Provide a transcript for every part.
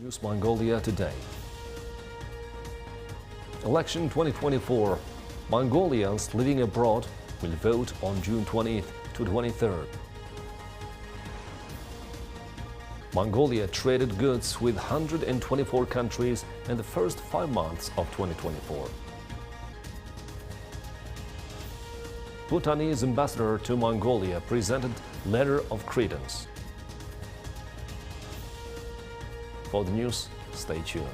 News Mongolia today. Election 2024. Mongolians living abroad will vote on June 20th to 23rd. Mongolia traded goods with 124 countries in the first 5 months of 2024. Bhutanese ambassador to Mongolia presented letter of credence. For the news, stay tuned.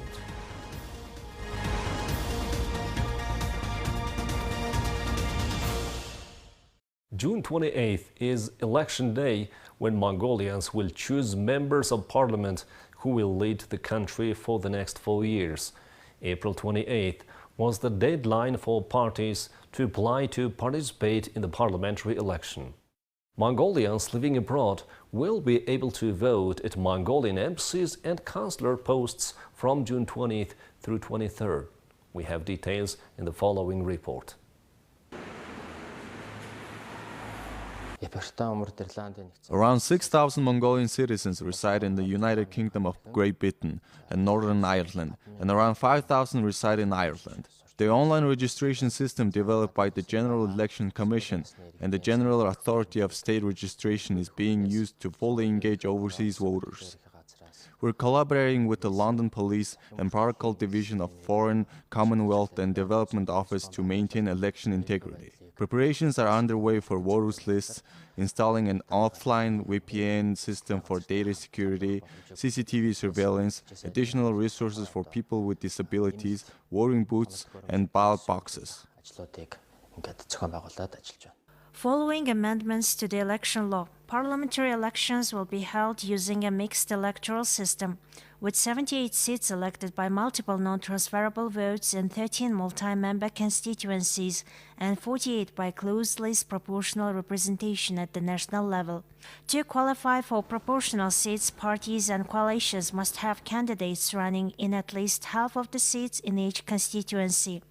June 28th is election day, when Mongolians will choose members of parliament who will lead the country for the next 4 years. April 28th was the deadline for parties to apply to participate in the parliamentary election. Mongolians living abroad will be able to vote at Mongolian embassies and consular posts from June 20th through 23rd. We have details in the following report. Around 6,000 Mongolian citizens reside in the United Kingdom of Great Britain and Northern Ireland, and around 5,000 reside in Ireland. The online registration system developed by the General Election Commission and the General Authority of State Registration is being used to fully engage overseas voters. We're collaborating with the London Police and Protocol Division of Foreign, Commonwealth and Development Office to maintain election integrity. Preparations are underway for voters lists, installing an offline VPN system for data security, CCTV surveillance, additional resources for people with disabilities, voting booths, and ballot boxes. Following amendments to the election law, parliamentary elections will be held using a mixed electoral system, with 78 seats elected by multiple non-transferable votes in 13 multi-member constituencies and 48 by closed-list proportional representation at the national level. To qualify for proportional seats, parties and coalitions must have candidates running in at least half of the seats in each constituency.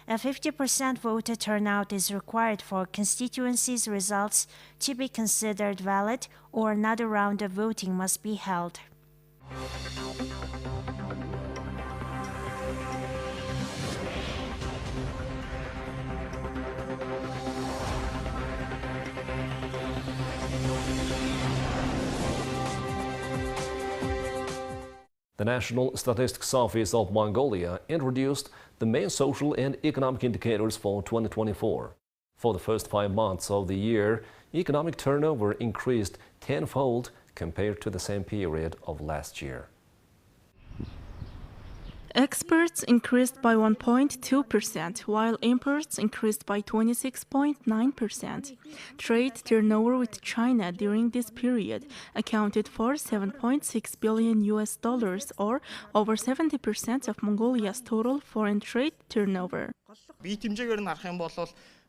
A 50% voter turnout is required for constituencies' results to be considered valid, or another round of voting must be held. The National Statistics Office of Mongolia introduced the main social and economic indicators for 2024. For the first 5 months of the year, economic turnover increased tenfold compared to the same period of last year. Exports increased by 1.2%, while imports increased by 26.9%. Trade turnover with China during this period accounted for $7.6 billion, or over 70% of Mongolia's total foreign trade turnover.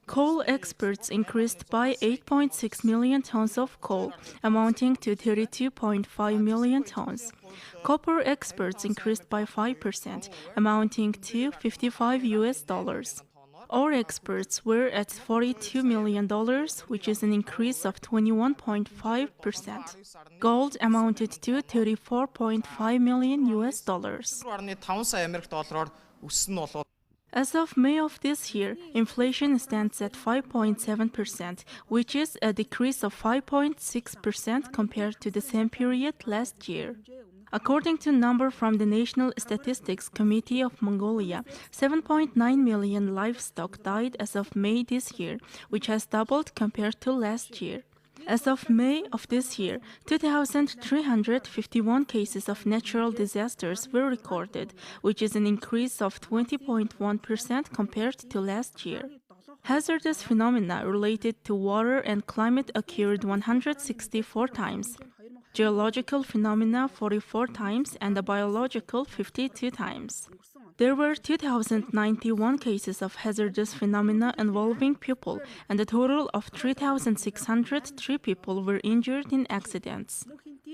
Coal exports increased by 8.6 million tons of coal, amounting to 32.5 million tons. Copper exports increased by 5%, amounting to $55. Ore exports were at $42 million, which is an increase of 21.5%. Gold amounted to $34.5 million. As of May of this year, inflation stands at 5.7%, which is a decrease of 5.6% compared to the same period last year. According to number from the National Statistics Committee of Mongolia, 7.9 million livestock died as of May this year, which has doubled compared to last year. As of May of this year, 2,351 cases of natural disasters were recorded, which is an increase of 20.1% compared to last year. Hazardous phenomena related to water and climate occurred 164 times, geological phenomena 44 times, and the biological 52 times. There were 2,091 cases of hazardous phenomena involving people, and a total of 3,603 people were injured in accidents.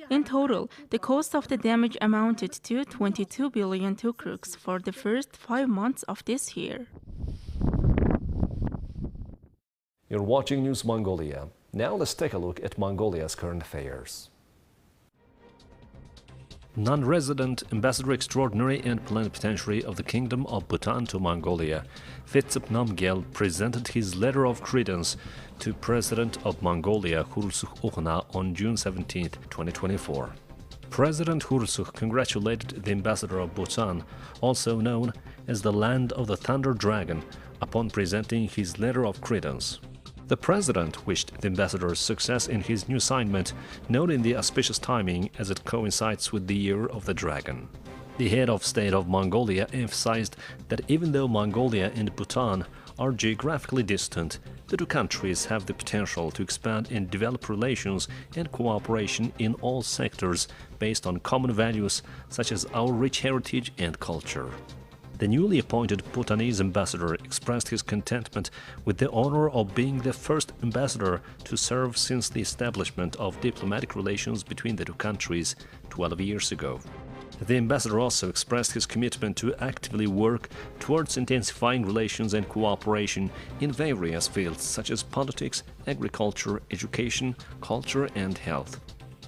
In total, the cost of the damage amounted to 22 billion tukruks for the first 5 months of this year. You're watching News Mongolia. Now let's take a look at Mongolia's current affairs. Non-resident Ambassador Extraordinary and Plenipotentiary of the Kingdom of Bhutan to Mongolia, Phitsip Namgyel, presented his letter of credence to President of Mongolia Khurelsukh on June 17, 2024. President Khurelsukh congratulated the Ambassador of Bhutan, also known as the Land of the Thunder Dragon, upon presenting his letter of credence. The President wished the Ambassador success in his new assignment, noting the auspicious timing as it coincides with the Year of the Dragon. The head of state of Mongolia emphasized that even though Mongolia and Bhutan are geographically distant, the two countries have the potential to expand and develop relations and cooperation in all sectors based on common values such as our rich heritage and culture. The newly appointed Bhutanese ambassador expressed his contentment with the honor of being the first ambassador to serve since the establishment of diplomatic relations between the two countries 12 years ago. The ambassador also expressed his commitment to actively work towards intensifying relations and cooperation in various fields such as politics, agriculture, education, culture and health.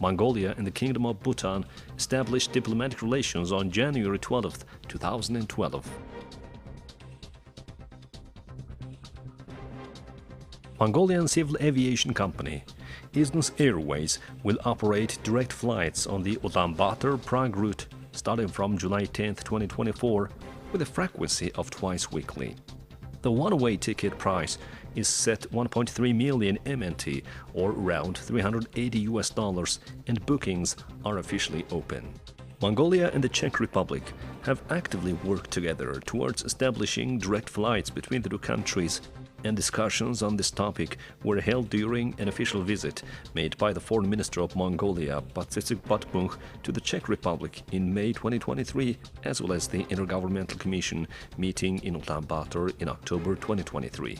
Mongolia and the Kingdom of Bhutan established diplomatic relations on January 12, 2012. Mongolian civil aviation company Business Airways will operate direct flights on the Ulaanbaatar-Prague route starting from July 10, 2024, with a frequency of twice weekly. The one-way ticket price is set 1.3 million MNT, or around $380, and bookings are officially open. Mongolia and the Czech Republic have actively worked together towards establishing direct flights between the two countries, and discussions on this topic were held during an official visit made by the Foreign Minister of Mongolia, Patsitsik Batmung, to the Czech Republic in May 2023, as well as the Intergovernmental Commission meeting in Ulaanbaatar in October 2023.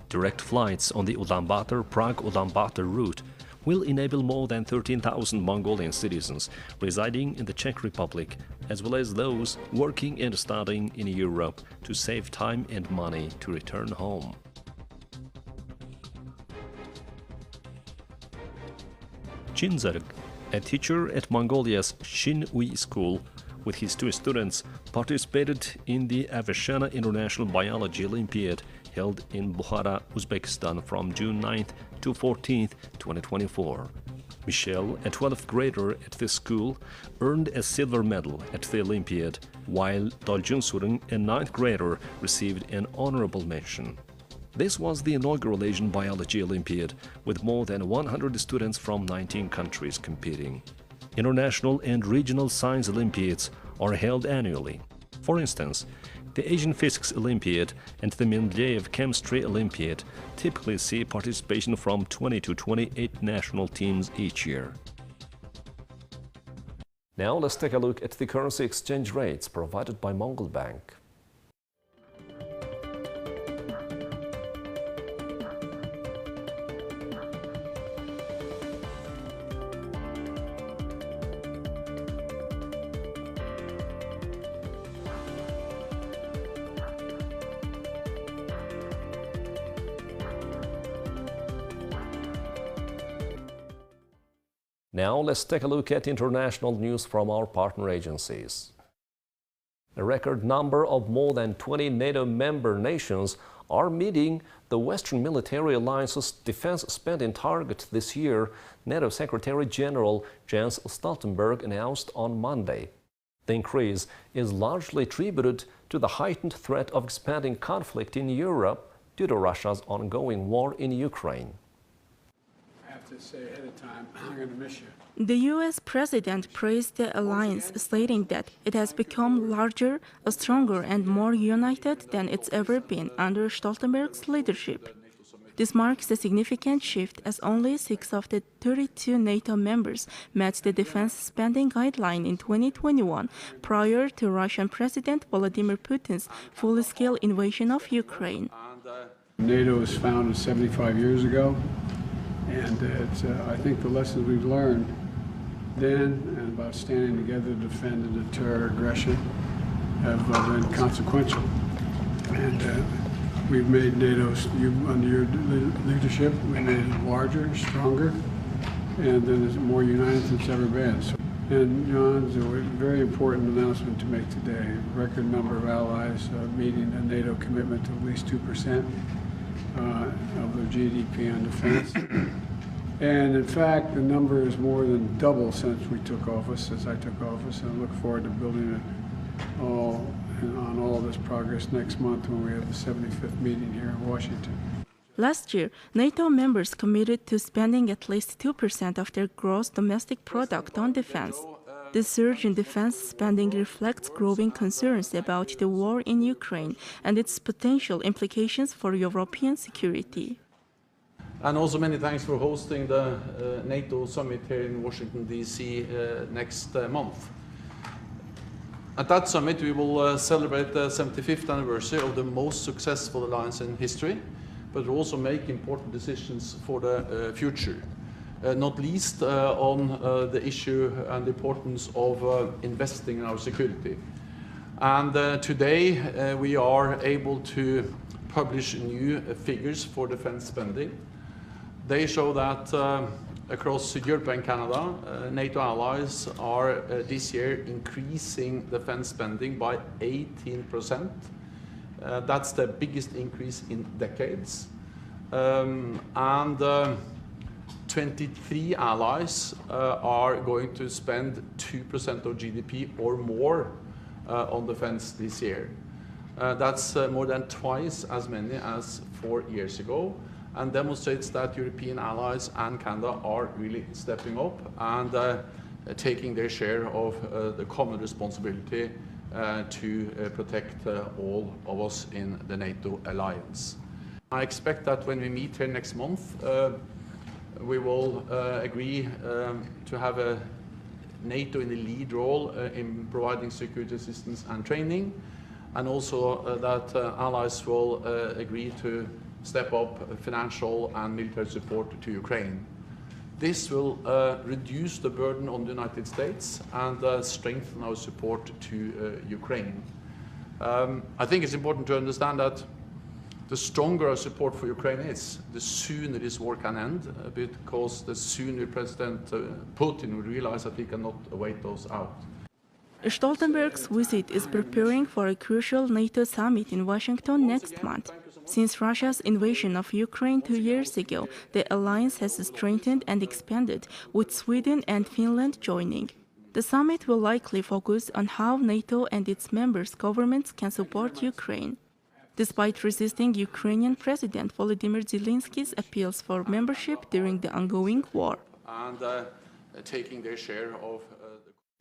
Direct flights on the Ulaanbaatar-Prague-Ulaanbaatar route will enable more than 13,000 Mongolian citizens residing in the Czech Republic, as well as those working and studying in Europe, to save time and money to return home. Chinzarg, a teacher at Mongolia's Shinui school, with his two students, participated in the Avashana International Biology Olympiad held in Bukhara, Uzbekistan from June 9th to 14th, 2024. Michelle, a 12th grader at this school, earned a silver medal at the Olympiad, while Doljun Surung, a 9th grader, received an honorable mention. This was the inaugural Asian Biology Olympiad, with more than 100 students from 19 countries competing. International and regional science Olympiads are held annually. For instance, the Asian Physics Olympiad and the Mendeleev Chemistry Olympiad typically see participation from 20 to 28 national teams each year. Now let's take a look at the currency exchange rates provided by Mongol Bank. Now let's take a look at international news from our partner agencies. A record number of more than 20 NATO member nations are meeting the Western Military Alliance's defense spending target this year, NATO Secretary General Jens Stoltenberg announced on Monday. The increase is largely attributed to the heightened threat of expanding conflict in Europe due to Russia's ongoing war in Ukraine. To say ahead of time, I'm going to miss you. The U.S. president praised the alliance, stating that it has become larger, stronger, and more united than it's ever been under Stoltenberg's leadership. This marks a significant shift, as only 6 of the 32 NATO members met the defense spending guideline in 2021, prior to Russian President Vladimir Putin's full-scale invasion of Ukraine. NATO was founded 75 years ago. And I think the lessons we've learned then and about standing together to defend and deter aggression have been consequential. And we've made NATO, under your leadership, we made it larger, stronger, and then it's more united than it's ever been. So And John, it's a very important announcement to make today. A record number of allies meeting a NATO commitment to at least 2% of their GDP on defense. And in fact, the number is more than double since I took office, and I look forward to building it on all this progress next month when we have the 75th meeting here in Washington. Last year, NATO members committed to spending at least 2% of their gross domestic product on defense. The surge in defense spending reflects growing concerns about the war in Ukraine and its potential implications for European security. And also many thanks for hosting the NATO summit here in Washington, D.C. Next month. At that summit, we will celebrate the 75th anniversary of the most successful alliance in history, but also make important decisions for the future, not least on the issue and the importance of investing in our security. And today, we are able to publish new figures for defense spending. They show that across Europe and Canada, NATO allies are this year increasing defense spending by 18%. That's the biggest increase in decades. And 23 allies are going to spend 2% of GDP or more on defense this year. That's more than twice as many as 4 years ago, and demonstrates that European allies and Canada are really stepping up and taking their share of the common responsibility to protect all of us in the NATO alliance. I expect that when we meet here next month, we will agree to have a NATO in the lead role in providing security assistance and training, and also that allies will agree to step up financial and military support to Ukraine. This will reduce the burden on the United States and strengthen our support to Ukraine. I think it's important to understand that the stronger our support for Ukraine is, the sooner this war can end, because the sooner President Putin will realize that he cannot wait us out. Stoltenberg's visit is preparing for a crucial NATO summit in Washington next month. Since Russia's invasion of Ukraine 2 years ago, the alliance has strengthened and expanded, with Sweden and Finland joining. The summit will likely focus on how NATO and its members' governments can support Ukraine. Despite resisting Ukrainian President Volodymyr Zelensky's appeals for membership during the ongoing war. And taking their share of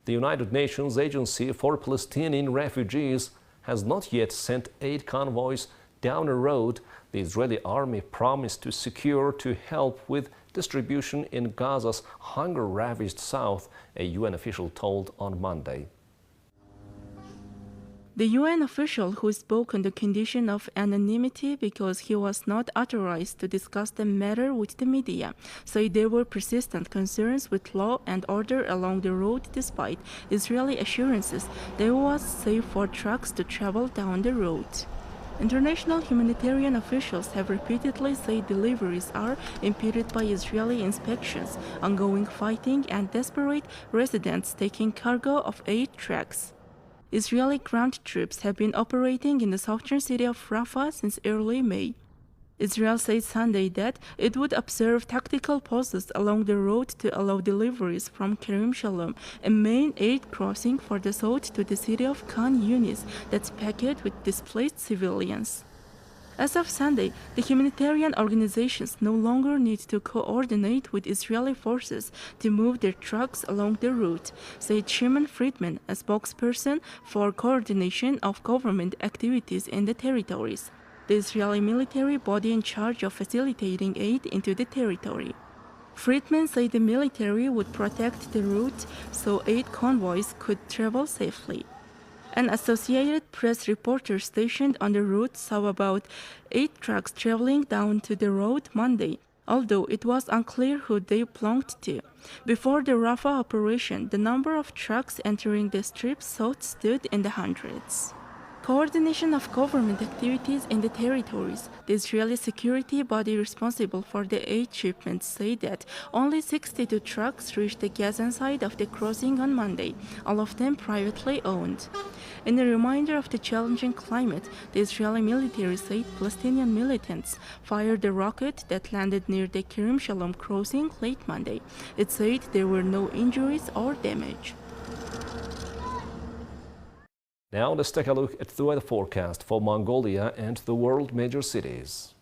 the United Nations Agency for Palestinian Refugees has not yet sent aid convoys down a road the Israeli army promised to secure to help with distribution in Gaza's hunger-ravaged south, a UN official told on Monday. The UN official, who spoke on the condition of anonymity because he was not authorized to discuss the matter with the media, said there were persistent concerns with law and order along the road despite Israeli assurances there was safe for trucks to travel down the road. International humanitarian officials have repeatedly said deliveries are impeded by Israeli inspections, ongoing fighting, and desperate residents taking cargo of aid trucks. Israeli ground troops have been operating in the southern city of Rafah since early May. Israel said Sunday that it would observe tactical posts along the road to allow deliveries from Kerem Shalom, a main aid crossing for the south to the city of Khan Yunis that's packed with displaced civilians. As of Sunday, the humanitarian organizations no longer need to coordinate with Israeli forces to move their trucks along the route, said Shimon Friedman, a spokesperson for coordination of government activities in the territories, the Israeli military body in charge of facilitating aid into the territory. Friedman said the military would protect the route so aid convoys could travel safely. An Associated Press reporter stationed on the route saw about 8 trucks traveling down to the road Monday, although it was unclear who they belonged to. Before the Rafah operation, the number of trucks entering the strip south stood in the hundreds. Coordination of government activities in the territories. The Israeli security body responsible for the aid shipments said that only 62 trucks reached the Gazan side of the crossing on Monday, all of them privately owned. In a reminder of the challenging climate, the Israeli military said Palestinian militants fired a rocket that landed near the Kerem Shalom crossing late Monday. It said there were no injuries or damage. Now let's take a look at the weather forecast for Mongolia and the world major cities.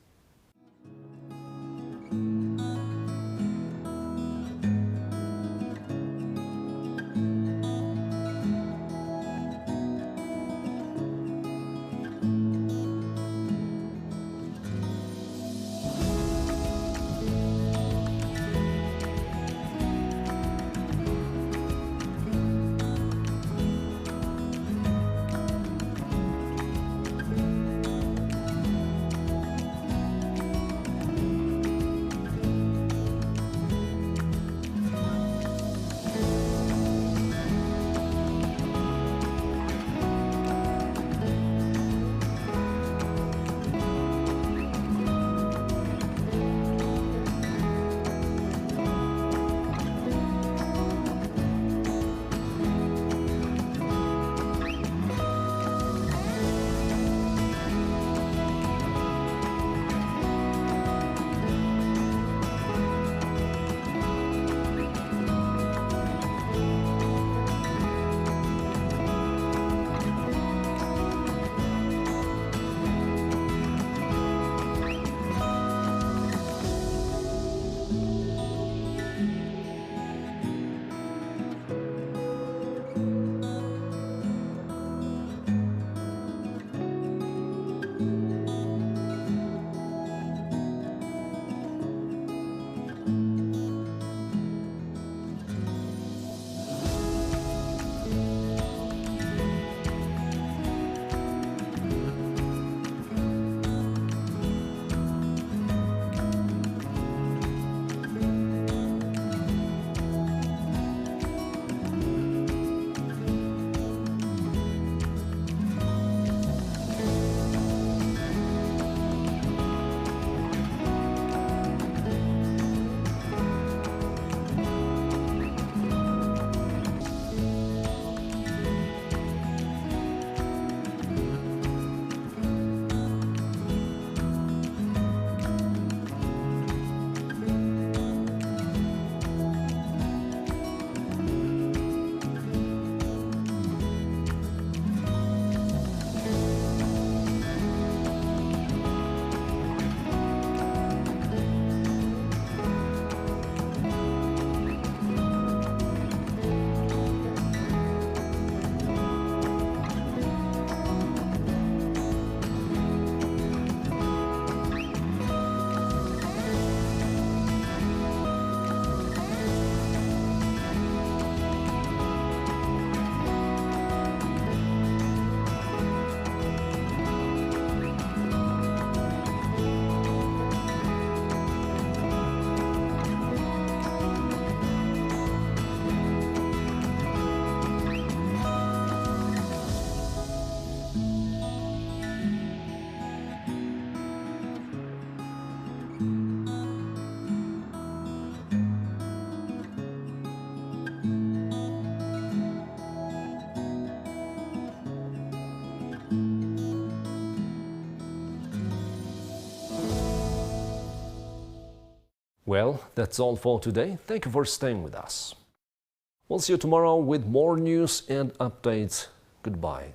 Well, that's all for today. Thank you for staying with us. We'll see you tomorrow with more news and updates. Goodbye.